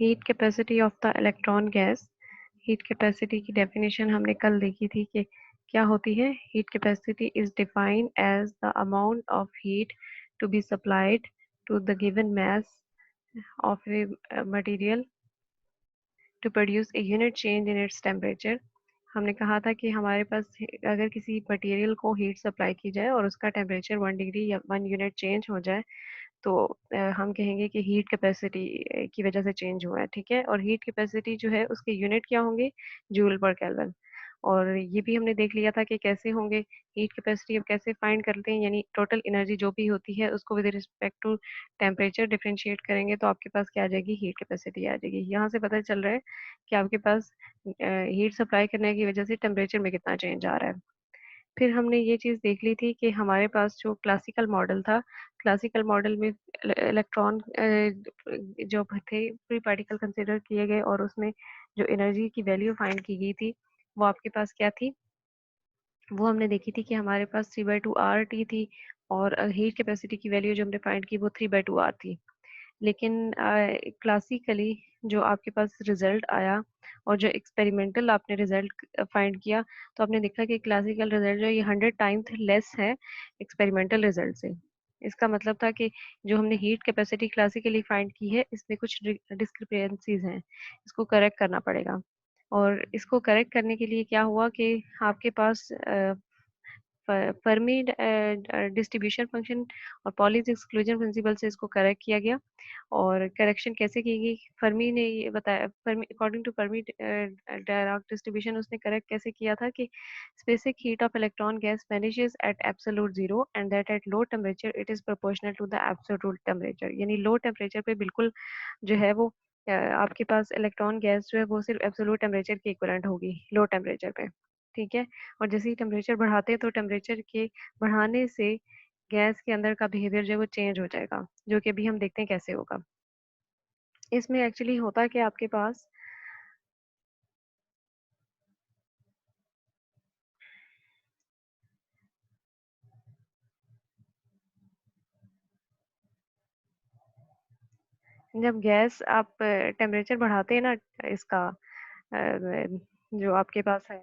Heat capacity of the electron gas. Heat capacity की definition हमने कल देखी थी कि क्या होती है। Heat capacity is defined as the amount of heat to be supplied to the given mass of a material to produce a unit change in its temperature। हमने कहा था कि हमारे पास अगर किसी मटेरियल को हीट सप्लाई की जाए और उसका टेम्परेचर 1 डिग्री या 1 यूनिट चेंज हो जाए तो हम कहेंगे कि हीट कैपेसिटी की वजह से चेंज हुआ है। ठीक है, और हीट कैपेसिटी जो है उसके यूनिट क्या होंगे, जूल पर केल्विन। और ये भी हमने देख लिया था कि कैसे होंगे हीट कैपेसिटी, अब कैसे फाइंड करते हैं, यानी टोटल एनर्जी जो भी होती है उसको with respect to temperature differentiate करेंगे तो आपके पास क्या आ जाएगी, हीट कैपेसिटी आ जाएगी। यहाँ से पता चल रहा है कि आपके पास हीट सप्लाई करने की वजह से टेम्परेचर में कितना चेंज आ रहा है। फिर हमने ये चीज़ देख ली थी कि हमारे पास जो क्लासिकल मॉडल था, क्लासिकल मॉडल में इलेक्ट्रॉन जो थे फ्री पार्टिकल कंसिडर किए गए और उसमें जो एनर्जी की वैल्यू फाइंड की गई थी वो आपके पास क्या थी, वो हमने देखी थी कि हमारे पास 3/2 RT थी और हीट कैपेसिटी की वैल्यू जो हमने फाइंड की वो 3/2 R थी। लेकिन क्लासिकली जो आपके पास रिजल्ट आया और जो एक्सपेरिमेंटल आपने रिजल्ट फाइंड किया तो आपने देखा कि क्लासिकल रिजल्ट जो है ये 100 टाइम्स लेस है एक्सपेरिमेंटल रिजल्ट से। इसका मतलब था कि जो हमने हीट कैपेसिटी क्लासिकली फाइंड की है इसमें कुछ डिस्क्रिपेंसीज हैं, इसको करेक्ट करना पड़ेगा। और इसको करेक्ट करने के लिए क्या हुआ कि आपके पास फर्मी डिस्ट्रीब्यूशन फंक्शन और पॉलीज एक्सक्लूजन प्रिंसिपल से इसको करेक्ट किया गया। और करेक्शन कैसे की गई, फर्मी ने ये बताया, Fermi according to Fermi Dirac distribution उसने करेक्ट कैसे किया था कि specific heat of electron gas vanishes at absolute zero and that at low temperature it is proportional to the absolute temperature। यानी लो टेम्परेचर पे बिल्कुल जो है वो आपके पास इलेक्ट्रॉन गैस जो है वो सिर्फ एब्सोल्यूट टेम्परेचर के इक्वलेंट होगी लो टेम्परेचर पे। ठीक है, और जैसे ही टेम्परेचर बढ़ाते हैं तो टेम्परेचर के बढ़ाने से गैस के अंदर का बिहेवियर जो है वो चेंज हो जाएगा, जो कि अभी हम देखते हैं कैसे होगा। इसमें एक्चुअली होता है कि आपके पास जब गैस आप टेम्परेचर बढ़ाते हैं ना इसका जो आपके पास है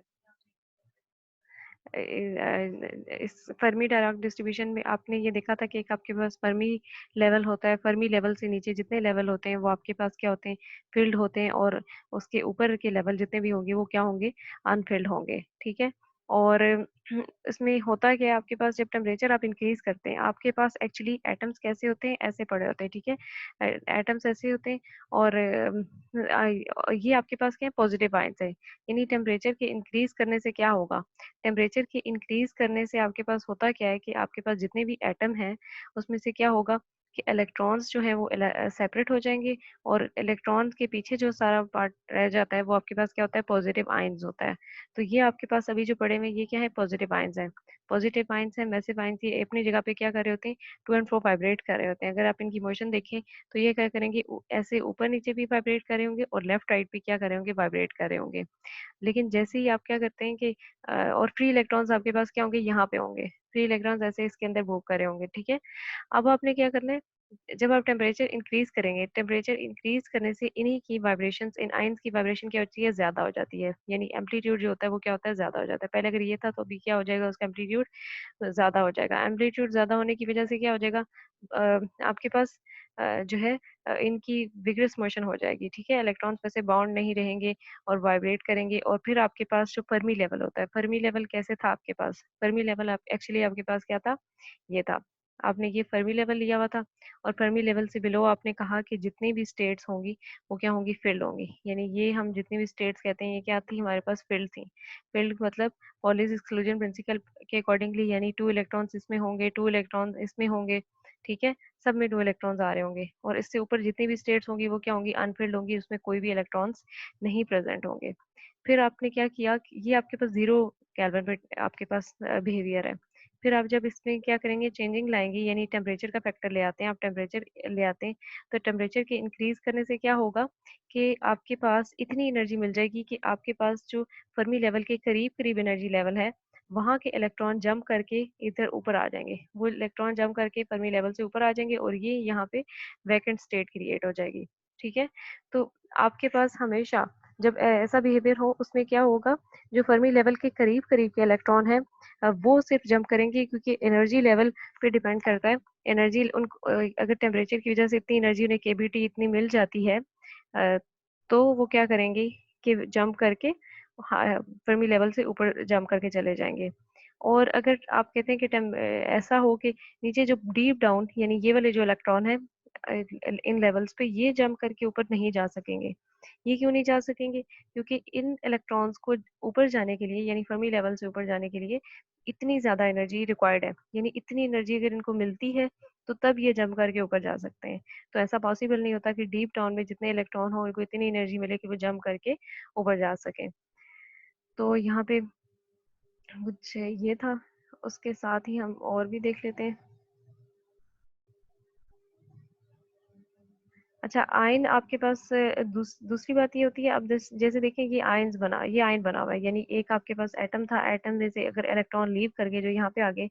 इस फर्मी डायराक डिस्ट्रीब्यूशन में आपने ये देखा था कि एक आपके पास फर्मी लेवल होता है, फर्मी लेवल से नीचे जितने लेवल होते हैं वो आपके पास क्या होते हैं, फील्ड होते हैं, और उसके ऊपर के लेवल जितने भी होंगे वो क्या होंगे, अनफिल्ड होंगे। ठीक है, और इसमें होता है कि आपके पास जब टेम्परेचर आप इंक्रीज करते हैं आपके पास एक्चुअली एटम्स कैसे होते हैं, ऐसे पड़े होते हैं। ठीक है, एटम्स ऐसे होते हैं और ये आपके पास क्या है, पॉजिटिव आयंस है। यानी टेम्परेचर के इंक्रीज करने से क्या होगा, टेम्परेचर के इंक्रीज करने से आपके पास होता क्या है कि आपके पास जितने भी एटम हैं उसमें से क्या होगा कि इलेक्ट्रॉन्स जो है वो सेपरेट हो जाएंगे और इलेक्ट्रॉन्स के पीछे जो सारा पार्ट रह जाता है वो आपके पास क्या होता है, पॉजिटिव आयंस होता है। तो ये आपके पास अभी जो पड़े हुए ये क्या है, पॉजिटिव आयंस है। पॉजिटिव आयंस है, मैसिव आयंस, ये अपनी जगह पे क्या कर रहे होते हैं, टू एंड फ्रो वाइब्रेट कर रहे होते हैं। अगर आप इनकी मोशन देखें तो ये क्या करेंगे, ऐसे ऊपर नीचे भी वाइब्रेट कर रहे होंगे और लेफ्ट राइट भी क्या कर रहे होंगे, वाइब्रेट कर रहे होंगे। लेकिन जैसे ही आप क्या करते हैं कि और फ्री इलेक्ट्रॉन्स आपके पास क्या होंगे, यहाँ पे होंगे, फ्री इलेक्ट्रॉन्स ऐसे इसके अंदर मूव कर रहे होंगे। ठीक है, अब आपने क्या करना है, जब आप टेम्परेचर इंक्रीज करेंगे, टेम्परेचर इंक्रीज करने से इन्हीं की वाइब्रेशंस, इन आयंस की वाइब्रेशन क्या होती है, ज्यादा हो जाती है। यानी एम्पलीट्यूड जो होता है वो क्या होता है, ज्यादा हो जाता है। पहले अगर ये था तो अभी क्या हो जाएगा, उसका एम्पलीट्यूड ज्यादा हो जाएगा। एम्पलीट्यूड ज्यादा होने की वजह से क्या हो जाएगा, आपके पास जो है इनकी विग्रस मोशन हो जाएगी। ठीक है, इलेक्ट्रॉन्स में से बाउंड नहीं रहेंगे और वाइब्रेट करेंगे। और फिर आपके पास जो फर्मी लेवल होता है, फर्मी लेवल कैसे था आपके पास, फर्मी लेवल आप एक्चुअली आपके पास क्या था, ये था, आपने ये फर्मी लेवल लिया हुआ था और फर्मी लेवल से बिलो आपने कहा कि जितनी भी स्टेट्स होंगी वो क्या होंगी, फील्ड होंगी। यानी ये हम जितनी भी स्टेट्स कहते हैं ये क्या थी, हमारे पास फील्ड थी। फील्ड मतलब पॉलीज एक्सक्लूजन प्रिंसिपल के अकॉर्डिंगली, यानी 2 इलेक्ट्रॉन्स इसमें होंगे, 2 इलेक्ट्रॉन इसमें होंगे। ठीक है, सब में 2 इलेक्ट्रॉन्स आ रहे होंगे और इससे ऊपर जितनी भी स्टेट्स होंगी वो क्या होंगी, अनफिल्ड होंगी, उसमें कोई भी इलेक्ट्रॉन्स नहीं प्रेजेंट होंगे। फिर आपने क्या किया कि ये आपके पास 0 केल्विन पे आपके पास बिहेवियर है। फिर आप जब इसमें क्या करेंगे, चेंजिंग लाएंगे, यानी टेम्परेचर का फैक्टर ले आते हैं, आप टेम्परेचर ले आते हैं तो टेम्परेचर के इंक्रीज करने से क्या होगा कि आपके पास इतनी एनर्जी मिल जाएगी कि आपके पास जो फर्मी लेवल के करीब करीब एनर्जी लेवल है वहां के इलेक्ट्रॉन जंप करके इधर ऊपर आ जाएंगे, वो इलेक्ट्रॉन जंप करके फर्मी लेवल से ऊपर आ जाएंगे और ये यहाँ पे वैकेंट स्टेट क्रिएट हो जाएगी। ठीक है? तो आपके पास हमेशा जब ऐसा बिहेवियर हो उसमें क्या होगा, जो फर्मी लेवल के करीब-करीब के इलेक्ट्रॉन हैं वो सिर्फ जंप करेंगे क्योंकि एनर्जी लेवल पे डिपेंड करता है। एनर्जी अगर टेम्परेचर की वजह से इतनी एनर्जी उन्हें केबीटी इतनी मिल जाती है तो वो क्या करेंगे कि जंप करके फर्मी लेवल से ऊपर जंप करके चले जाएँगे। और अगर आप कहते हैं कि ऐसा हो कि नीचे जो डीप डाउन यानी ये वाले जो इलेक्ट्रॉन हैं इन लेवल्स पे ये जंप करके ऊपर नहीं जा सकेंगे। ये क्यों नहीं जा सकेंगे? क्योंकि इन इलेक्ट्रॉन्स को ऊपर जाने के लिए यानी फर्मी लेवल से ऊपर जाने के लिए इतनी ज़्यादा एनर्जी रिक्वायर्ड है। यानी इतनी एनर्जी अगर इनको मिलती है तो तब ये जंप करके ऊपर जा सकते हैं। तो ऐसा पॉसिबल नहीं होता कि डीप डाउन में जितने इलेक्ट्रॉन हो उनको इतनी एनर्जी मिले कि वो जंप करके ऊपर जा सकें। तो यहाँ पे कुछ ये था, उसके साथ ही हम और भी देख लेते हैं। अच्छा आयन आपके पास दूसरी बात ये होती है अब जैसे देखें ये आयन बना हुआ है यानी एक आपके पास एटम था एटम में से अगर इलेक्ट्रॉन लीव करके जो यहाँ पे आ गए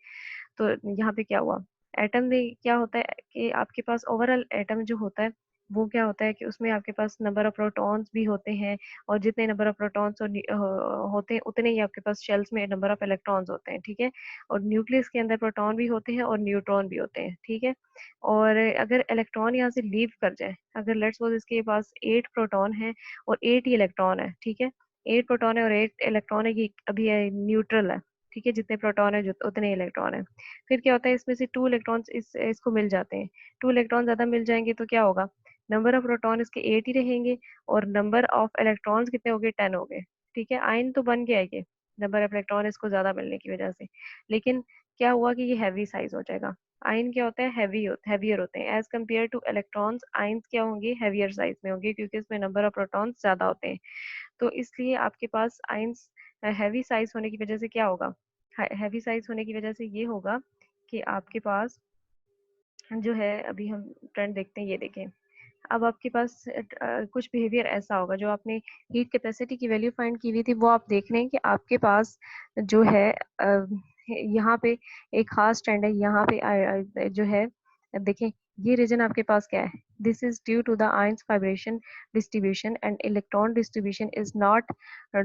तो यहाँ पे क्या हुआ एटम में क्या होता है कि आपके पास ओवरऑल एटम जो होता है वो क्या होता है कि उसमें आपके पास नंबर ऑफ प्रोटॉन्स भी होते हैं और जितने नंबर ऑफ प्रोटॉन्स होते हैं उतने ही आपके पास शेल्स में नंबर ऑफ इलेक्ट्रॉन्स होते हैं ठीक है और न्यूक्लियस के अंदर प्रोटॉन भी होते हैं और न्यूट्रॉन भी होते हैं ठीक है और अगर इलेक्ट्रॉन यहाँ से लीव कर जाए अगर लेट्स सपोज इसके पास 8 प्रोटॉन है और 8 ही इलेक्ट्रॉन है ठीक है 8 प्रोटॉन है और 8 इलेक्ट्रॉन है ये अभी न्यूट्रल है ठीक है जितने प्रोटॉन है उतने इलेक्ट्रॉन है फिर क्या होता है इसमें से 2 इलेक्ट्रॉन्स इसको मिल जाते हैं 2 इलेक्ट्रॉन ज्यादा मिल जाएंगे तो क्या होगा नंबर ऑफ प्रोटॉन इसके 8 ही रहेंगे और नंबर ऑफ इलेक्ट्रॉन्स कितने हो गए 10 हो गए ठीक है आयन तो बन गया है ये नंबर ऑफ इलेक्ट्रॉन इसको ज्यादा मिलने की वजह से लेकिन क्या हुआ कि ये हैवी साइज हो जाएगा आयन क्या होता है हैवियर होते हैं as compared to electrons ions क्या होंगे हैवियर साइज में होंगे क्योंकि इसमें नंबर ऑफ प्रोटॉन्स ज्यादा होते हैं तो इसलिए आपके पास आयन्स हैवी साइज होने की वजह से क्या होगा हैवी साइज होने की वजह से ये होगा कि आपके पास जो है अभी हम ट्रेंड देखते हैं ये देखें अब आपके पास कुछ बिहेवियर ऐसा होगा जो आपने हीट कैपेसिटी की वैल्यू फाइंड की हुई थी वो आप देख रहे हैं कि आपके पास जो है यहाँ पे एक खास ट्रेंड है यहाँ पे जो है देखें ये रीजन आपके पास क्या है this is due to the ions vibration distribution and electron distribution is not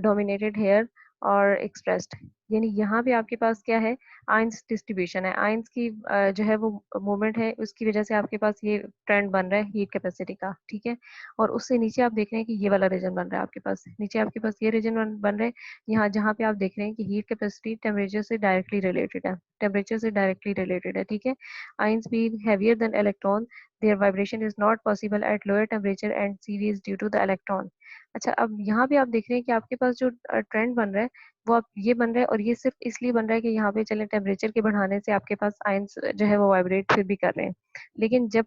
dominated here और एक्सप्रेस्ड यानी यहाँ पे आपके पास क्या है आयंस डिस्ट्रीब्यूशन है आयंस की जो है वो मूवमेंट है उसकी वजह से आपके पास ये ट्रेंड बन रहा है हीट कैपेसिटी का ठीक है और उससे नीचे आप देख रहे हैं कि ये वाला रीजन बन रहा है आपके पास नीचे आपके पास ये रीजन बन रहे हैं यहाँ जहाँ पे आप देख रहे हैं कि हीट कैपेसिटी टेम्परेचर से डायरेक्टली रिलेटेड है टेम्परेचर से डायरेक्टली रिलेटेड है ठीक है ions being heavier than electron their vibration is not possible at lower temperature and CV is due to the electron अच्छा अब यहाँ पे आप देख रहे हैं कि आपके पास जो ट्रेंड बन रहा है वो अब ये बन रहा है और ये सिर्फ इसलिए बन रहा है कि यहाँ पे चले टेम्परेचर के बढ़ाने से आपके पास आयंस जो है वो वाइब्रेट फिर भी कर रहे हैं लेकिन जब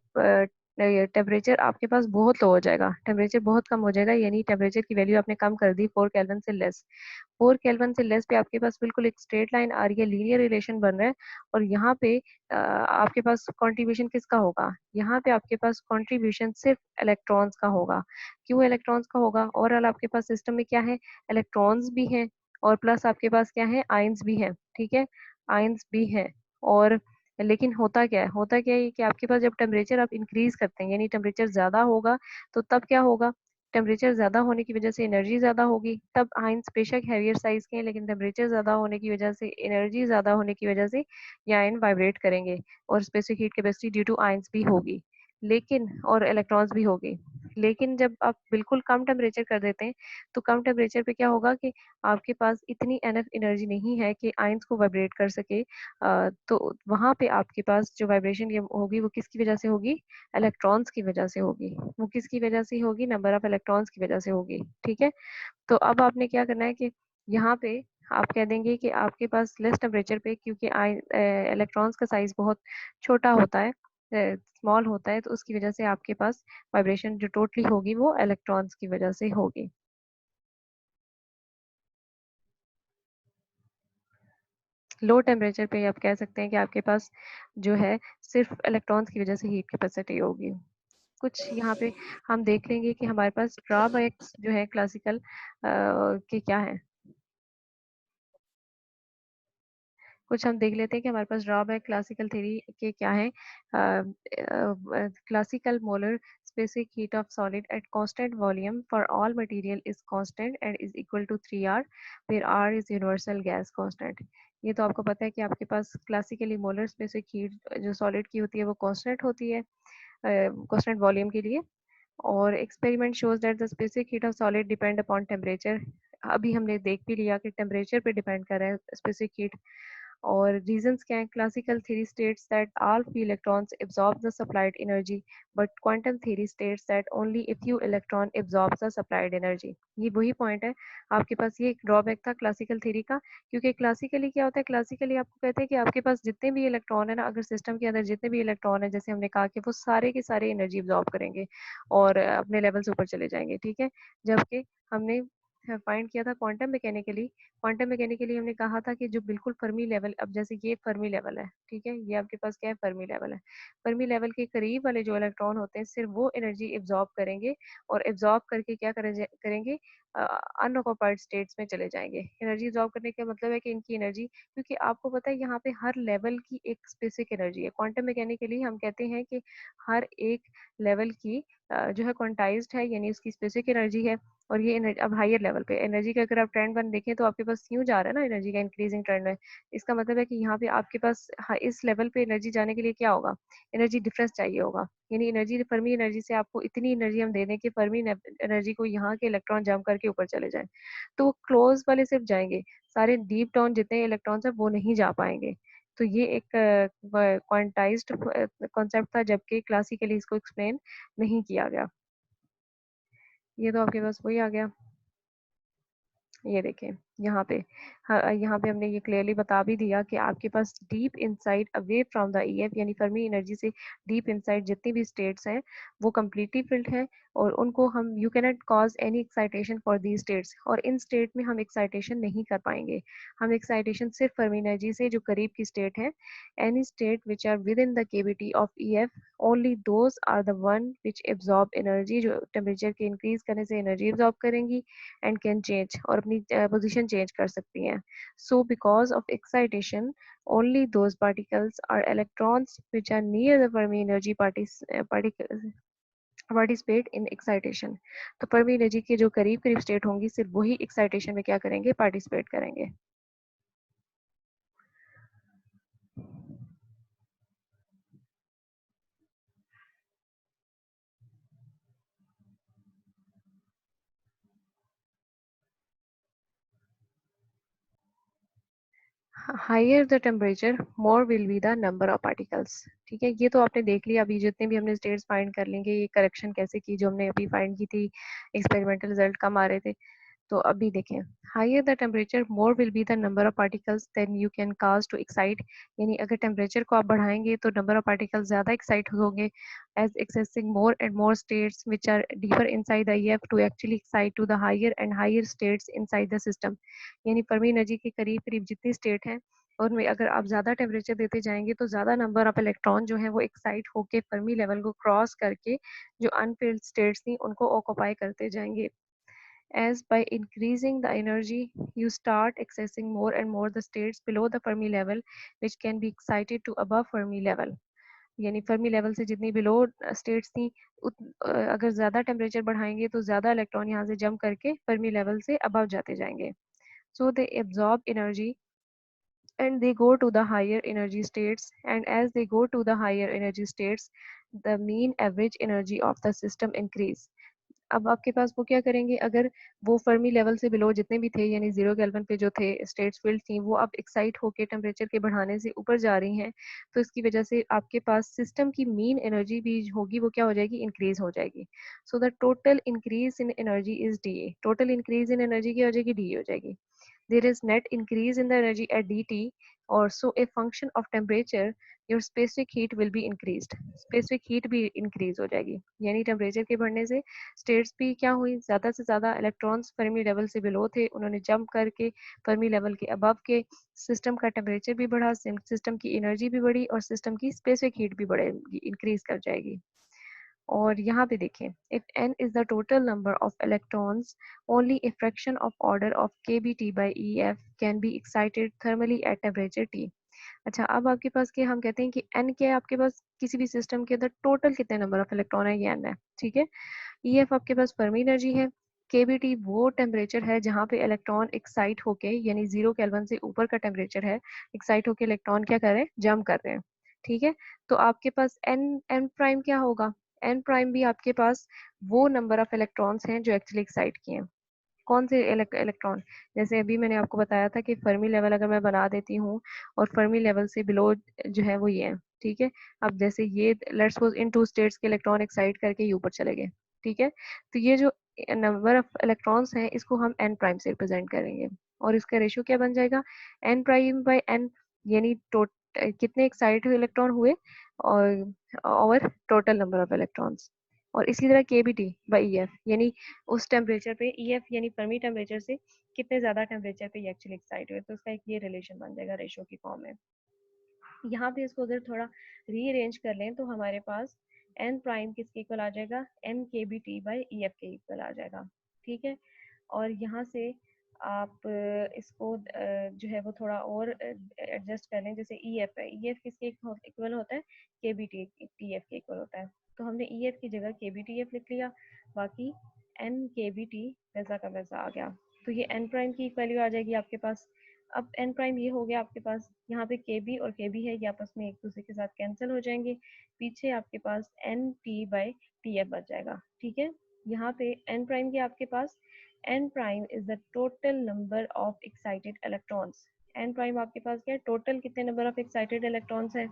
टेम्परेचर आपके पास बहुत लो हो जाएगा टेम्परेचर बहुत कम हो जाएगा यानी टेम्परेचर की वैल्यू आपने कम कर दी 4 केल्विन से लेस 4 केल्विन से लेस पे आपके पास बिल्कुल एक स्ट्रेट लाइन आ रही है लीनियर रिलेशन बन रहा है और यहाँ पे आपके पास कंट्रीब्यूशन किसका होगा यहाँ पे आपके पास कंट्रीब्यूशन सिर्फ इलेक्ट्रॉन्स का होगा क्यों इलेक्ट्रॉन्स का होगा ओवरऑल आपके पास सिस्टम में क्या है इलेक्ट्रॉन्स भी हैं और प्लस आपके पास क्या है आयंस भी हैं ठीक है आयंस भी हैं और लेकिन होता क्या है कि आपके पास जब टेम्परेचर आप इंक्रीज करते हैं यानी टेम्परेचर ज्यादा होगा तो तब क्या होगा टेम्परेचर ज्यादा होने की वजह से एनर्जी ज्यादा होगी तब आयंस बेशक हैवियर साइज के हैं लेकिन टेम्परेचर ज्यादा होने की वजह से एनर्जी ज्यादा होने की वजह से ये आयन वाइब्रेट करेंगे और specific heat capacity due to ions भी होगी लेकिन और इलेक्ट्रॉन्स भी होगी लेकिन जब आप बिल्कुल कम टेम्परेचर कर देते हैं तो कम टेम्परेचर पे क्या होगा कि आपके पास इतनी एनफ एनर्जी नहीं है कि आयंस को वाइब्रेट कर सके तो वहां पे आपके पास जो वाइब्रेशन ये होगी वो किसकी वजह से होगी इलेक्ट्रॉन्स की वजह से होगी वो किसकी वजह से होगी नंबर ऑफ इलेक्ट्रॉन्स की वजह से होगी ठीक है तो अब आपने क्या करना है कि यहाँ पे आप कह देंगे कि आपके पास लेस टेम्परेचर पे क्योंकि इलेक्ट्रॉन्स का साइज बहुत छोटा होता है स्मॉल होता है तो उसकी वजह से आपके पास वाइब्रेशन जो टोटली होगी वो इलेक्ट्रॉन्स की वजह से होगी लो टेम्परेचर पे आप कह सकते हैं कि आपके पास जो है सिर्फ इलेक्ट्रॉन्स की वजह से हीट कैपेसिटी होगी कुछ यहाँ पे हम देख लेंगे कि हमारे पास ड्रॉबैक्स जो है क्लासिकल के क्या है कुछ हम देख लेते हैं कि हमारे पास ड्रॉबैक क्लासिकल थ्योरी के क्या है। Classical molar specific heat of solid at constant volume for all material is constant and is equal to 3R, where R is universal gas constant। ये तो आपको पता है कि आपके पास क्लासिकली मोलर स्पेसिफिक हीट जो सॉलिड की होती है वो कांस्टेंट होती है कांस्टेंट वॉल्यूम के लिए। और experiment shows that the specific heat of solid depend upon temperature. अभी हमने देख भी लिया कि टेम्परेचर पे डिपेंड कर रहा है स्पेसिफिक हीट। और रीजंस क्या है? Classical theory states that all free electrons absorb the supplied energy, but quantum theory states that only a few electron absorb the supplied energy. ये वही पॉइंट है। आपके पास ये एक ड्रॉबैक था क्लासिकल थ्योरी का, क्योंकि क्लासिकली क्या होता है, क्लासिकली आपको कहते हैं कि आपके पास जितने भी इलेक्ट्रॉन है ना, अगर सिस्टम के अंदर जितने भी इलेक्ट्रॉन है, जैसे हमने कहा कि वो सारे के सारे एनर्जी एब्जॉर्ब करेंगे और अपने लेवल से ऊपर चले जाएंगे, ठीक है। जबकि हमने फाइंड किया था क्वांटम मैकेनिकली हमने कहा था कि जो बिल्कुल फर्मी लेवल, अब जैसे ये फर्मी लेवल है, ठीक है, ये आपके पास क्या है, फर्मी लेवल है। फर्मी लेवल के करीब वाले जो इलेक्ट्रॉन होते हैं सिर्फ वो एनर्जी एब्जॉर्ब करेंगे, और एब्जॉर्ब करके क्या करेंगे, अनऑक्युपाइड स्टेट्स में चले जाएंगे। एनर्जी एब्जॉर्ब करने का मतलब है कि इनकी एनर्जी, क्योंकि आपको पता है यहाँ पे हर लेवल की एक स्पेसिफिक एनर्जी है। क्वांटम मैकेनिकली हम कहते हैं कि हर एक लेवल की जो है क्वांटाइज्ड है, यानी उसकी स्पेसिफिक एनर्जी है। और ये एनर्जी अब हायर लेवल पे एनर्जी का अगर आप ट्रेंड वन देखें तो आपके पास यूं जा रहा है ना, एनर्जी का इंक्रीजिंग ट्रेंड है। इसका मतलब है कि यहाँ पे आपके पास इस लेवल पे एनर्जी जाने के लिए क्या होगा, एनर्जी डिफरेंस चाहिए होगा। यानी एनर्जी, फर्मी एनर्जी से आपको इतनी एनर्जी हम दे दें कि फर्मी एनर्जी को यहाँ के इलेक्ट्रॉन जम करके ऊपर चले जाए, तो वो क्लोज वाले सिर्फ जाएंगे, सारे डीप डाउन जितने इलेक्ट्रॉन्स है वो नहीं जा पाएंगे। तो ये एक क्वांटाइज्ड कॉन्सेप्ट था, जबकि क्लासिकली इसको एक्सप्लेन नहीं किया गया। ये तो आपके पास वही आ गया। ये देखें यहाँ पे, हाँ, यहाँ पे हमने ये क्लियरली बता भी दिया कि आपके पास deep inside away from the EF, यानी फर्मी एनर्जी से डीप इनसाइड जितनी भी स्टेट्स हैं वो कम्प्लीटली फिल्ड हैं, और उनको हम, you can not cause any excitation for the states, और इन स्टेट में हम एक्साइटेशन नहीं कर पाएंगे। हम एक्साइटेशन सिर्फ फर्मी एनर्जी से जो करीब की स्टेट है, any state which are within the cavity of EF, only those are the one which absorb energy, जो टेम्परेचर के इंक्रीज करने से एनर्जी एब्जॉर्ब करेंगी and can change और अपनी पोजीशन चेंज कर सकती हैं। So because of excitation, only those particles are electrons which are near the Fermi energy participate in excitation। तो फर्मी एनर्जी के जो करीब करीब स्टेट होंगी सिर्फ वही एक्साइटेशन में क्या करेंगे, पार्टिसिपेट करेंगे। Higher the temperature more will be the number of particles. ठीक है, ये तो आपने देख लिया। अभी जितने भी हमने स्टेट्स फाइंड कर लेंगे, ये करेक्शन कैसे की जो हमने अभी फाइंड की थी, एक्सपेरिमेंटल रिजल्ट कम आ रहे थे। तो अभी देखें, higher the temperature more will be the number of particles then you can cause to excite. यानी अगर टेम्परेचर को आप बढ़ाएंगे तो नंबर ऑफ पार्टिकल्स ज़्यादा एक्साइट होंगे, as accessing more and more states which are deeper inside the EF to actually excite to the higher and higher states inside the system. यानी Fermi energy के करीब करीब जितनी स्टेट है, और में अगर आप ज़्यादा टेम्परेचर देते जाएंगे तो ज़्यादा नंबर ऑफ इलेक्ट्रॉन जो है वो एक्साइट होके फर्मी लेवल को क्रॉस करके जो अनफिल्ड स्टेट्स थी उनको ऑक्यूपाई करते जाएंगे। As by increasing the energy, you start accessing more and more the states below the Fermi level, which can be excited to above Fermi level। यानी Fermi level से जितनी below states थी, अगर ज़्यादा टेम्परेचर बढ़ाएंगे तो ज़्यादा इलेक्ट्रॉन यहाँ से जंप करके फर्मी लेवल से अबव जाते जाएंगे। So they absorb energy and they go to the higher energy states, and as they go to the higher energy states, the mean average energy of the system increase। अब आपके पास वो क्या करेंगे, अगर वो फर्मी लेवल से below जितने भी थे, यानी 0 केल्विन पे जो थे स्टेट्स फील्ड थी, वो अब एक्साइट होके टेम्परेचर के बढ़ाने से ऊपर जा रही हैं, तो इसकी वजह से आपके पास सिस्टम की मीन एनर्जी भी होगी, वो क्या हो जाएगी, इंक्रीज हो जाएगी। So the total increase in energy is D A. Total increase in energy क्या हो जाएगी, डी हो जाएगी। There is net increase in the energy at dt, or so a function of temperature, your specific heat will be increased। specific heat भी increase हो जाएगी, यानी temperature के बढ़ने से स्टेट्स भी क्या हुई, ज़्यादा से ज़्यादा इलेक्ट्रॉन्स फर्मी लेवल से बिलो थे, उन्होंने जंप करके फर्मी लेवल के अबव के, सिस्टम का टेम्परेचर भी बढ़ा, सिस्टम की एनर्जी भी बढ़ी, और सिस्टम की स्पेसिफिक हीट भी बढ़ेगी, इंक्रीज कर जाएगी। और यहाँ पे देखें, if n is the total number of electrons, only a fraction of order of kBt by EF can be excited thermally at temperature T। अच्छा, अब आपके पास क्या, हम कहते हैं कि n क्या है आपके पास, किसी भी सिस्टम के अंदर टोटल कितने नंबर ऑफ इलेक्ट्रॉन है, ये n है, ठीक है। EF आपके पास फर्मी एनर्जी है। KBT वो टेम्परेचर है जहाँ पे इलेक्ट्रॉन एक्साइट होके, यानी 0 केल्विन से ऊपर का टेम्परेचर है, एक्साइट होके इलेक्ट्रॉन क्या कर रहे हैं, जंप कर रहे हैं, ठीक है। तो आपके पास n प्राइम क्या होगा, n प्राइम भी आपके पास वो नंबर ऑफ इलेक्ट्रॉन्स हैं जो एक्चुअली एक्साइट किए हैं। कौन से इलेक्ट्रॉन, जैसे अभी मैंने आपको बताया था कि फर्मी लेवल अगर मैं बना देती हूँ और फर्मी लेवल से बिलो जो है वो ये है, ठीक है। अब जैसे ये let's suppose in two states के इलेक्ट्रॉन एक्साइट करके ये ऊपर चले गए, ठीक है। तो ये जो नंबर ऑफ इलेक्ट्रॉन्स हैं इसको हम n प्राइम से रिप्रेजेंट करेंगे, और इसका रेशियो क्या बन जाएगा, n प्राइम बाई n, यानी कितने एक्साइट हुए इलेक्ट्रॉन हुए और टोटल नंबर ऑफ इलेक्ट्रॉन्स। और इसी तरह KBT बाई EF, यानी उस टेम्परेचर पे EF यानी फर्मी टेम्परेचर से कितने ज्यादा टेम्परेचर पे ये एक्चुअली एक्साइट हुए, तो उसका एक ये रिलेशन बन जाएगा रेशियो की फॉर्म में। यहाँ पे इसको अगर थोड़ा रीअरेंज कर लें तो हमारे पास n प्राइम किसके इक्वल आ जाएगा, n KBT बाई EF के इक्वल आ जाएगा, ठीक है। और यहाँ से आप इसको जो है वो थोड़ा और एडजस्ट कर लें, जैसे EF है, EF किसके इक्वल होता है, KBT TF के इक्वल होता है। तो हमने EF की जगह KBTF लिख लिया, बाकी n KBT वैसा का वैसा आ गया। तो ये n प्राइम की वैल्यू आ जाएगी आपके पास। अब n प्राइम ये हो गया आपके पास, यहाँ पे KB और KB है, ये आपस में एक दूसरे के साथ कैंसिल हो जाएंगे, पीछे आपके पास NT बाई TF बच जाएगा, ठीक है। यहाँ पे n प्राइम के आपके पास n prime is the total number of excited electrons. n prime आपके पास क्या है, टोटल कितने नंबर ऑफ एक्साइटेड इलेक्ट्रॉन्स है।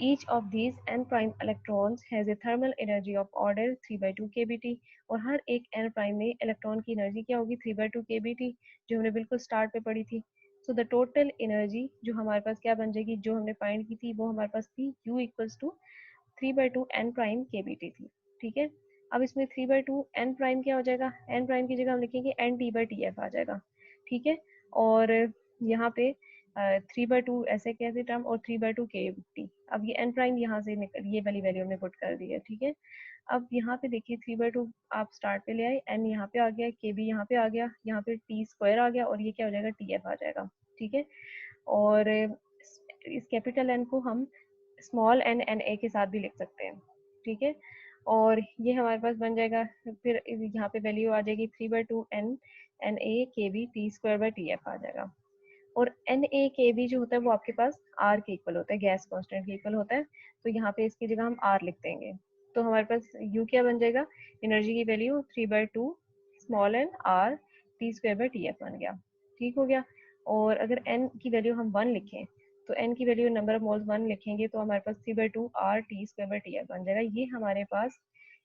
Each of these n prime electrons has a thermal energy of order 3/2 kBt, और हर एक n प्राइम में electron की एनर्जी क्या होगी, 3/2 kBt, जो हमने बिल्कुल स्टार्ट पे पढ़ी थी। सो द टोटल एनर्जी जो हमारे पास क्या बन जाएगी, जो हमने फाइंड की थी वो हमारे पास थी U equals to 3/2 n prime KBT थी, ठीक है। अब इसमें 3/2 n प्राइम क्या हो जाएगा, n प्राइम की जगह हम लिखेंगे NT/TF आ जाएगा, ठीक है। और यहाँ पे 3/2 ऐसे कैसे टर्म, और 3/2 KBT। अब ये n प्राइम यहाँ से ये वाली वैल्यू हमने पुट कर दी है, ठीक है। अब यहाँ पे देखिए 3/2 आप स्टार्ट पे ले आए, n यहाँ पे आ गया, KB यहाँ पे आ गया, यहाँ पे T स्क्वायर आ गया, और ये क्या हो जाएगा, TF आ जाएगा, ठीक है। और इस कैपिटल N को हम स्मॉल n Na के साथ भी लिख सकते हैं, ठीक है। और ये हमारे पास बन जाएगा, फिर यहाँ पे वैल्यू आ जाएगी 3/2 n Na KB T square by TF आ जाएगा। और NaKB जो होता है वो आपके पास R के इक्वल होता है, गैस कांस्टेंट के इक्वल होता है, तो यहाँ पे इसकी जगह हम R लिख देंगे। तो हमारे पास U क्या बन जाएगा, एनर्जी की value 3/2 small n R T square by TF बन गया, ठीक हो गया। और अगर n की वैल्यू हम 1 लिखें, तो n की वैल्यू नंबर ऑफ मोल्स 1 लिखेंगे, तो हमारे पास 3/2 R T square by TF बन जाएगा। ये हमारे पास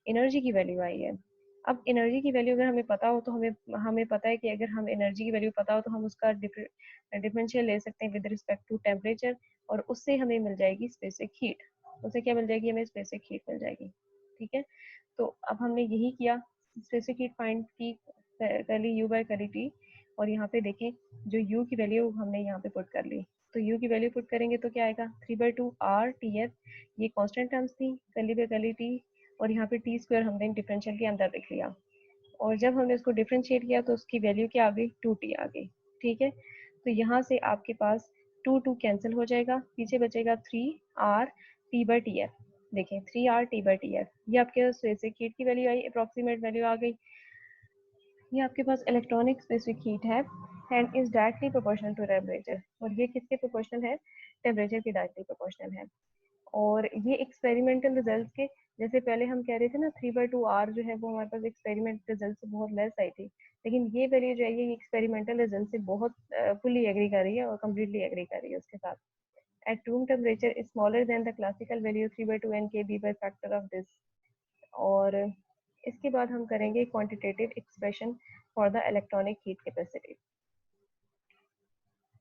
एनर्जी की वैल्यू आई है। अब एनर्जी की वैल्यू अगर हमें पता हो तो हमें हमें पता है कि अगर हम एनर्जी की वैल्यू पता हो तो हम उसका डिफरेंशियल ले सकते हैं विद रिस्पेक्ट टू टेम्परेचर, और उससे हमें मिल जाएगी स्पेसिफिक हीट। उससे क्या मिल जाएगी, हमें स्पेसिफिक हीट मिल जाएगी, ठीक है। तो अब हमने यही किया, स्पेसिफिक हीट फाइंड की, कली U बाई कली T, और यहाँ पे देखें जो U की वैल्यू हमने यहाँ पे पुट कर ली, तो U की वैल्यू पुट करेंगे तो क्या आएगा, 3/2 R TF, ये कांस्टेंट टर्म्स थी, कली बाई कली T, और यहाँ पे T स्क्वायर हमने डिफरेंशियल के अंदर लिख लिया, और जब हमने इसको डिफ्रेंशिएट किया तो उसकी वैल्यू क्या आ गई, 2T आ गई, ठीक है। तो यहाँ से आपके पास 2 कैंसिल हो जाएगा, पीछे बचेगा 3R T/TF। देखें 3R T/TF, ये आपके स्पेसिफिक हीट की वैल्यू आई, अप्रॉक्सीमेट वैल्यू आ गई। ये आपके पास इलेक्ट्रॉनिक स्पेसिफिक हीट है and is directly proportional to temperature, और ये किसके प्रोपोर्शनल है, टेम्परेचर के डायरेक्टली प्रोपोर्शनल है। और ये एक्सपेरिमेंटल रिजल्ट के, जैसे पहले हम कह रहे थे ना 3/2 R जो है वो हमारे पास एक्सपेरिमेंट रिजल्ट से बहुत लेस आई थी, लेकिन ये वैल्यू जो है ये एक्सपेरिमेंटल रिजल्ट से बहुत फुली एग्री कर रही है और कम्प्लीटली एग्री कर रही है उसके साथ। At room temperature is smaller than the classical value 3/2 NKB by factor of this. और इसके बाद हम करेंगे quantitative expression for the electronic heat capacity.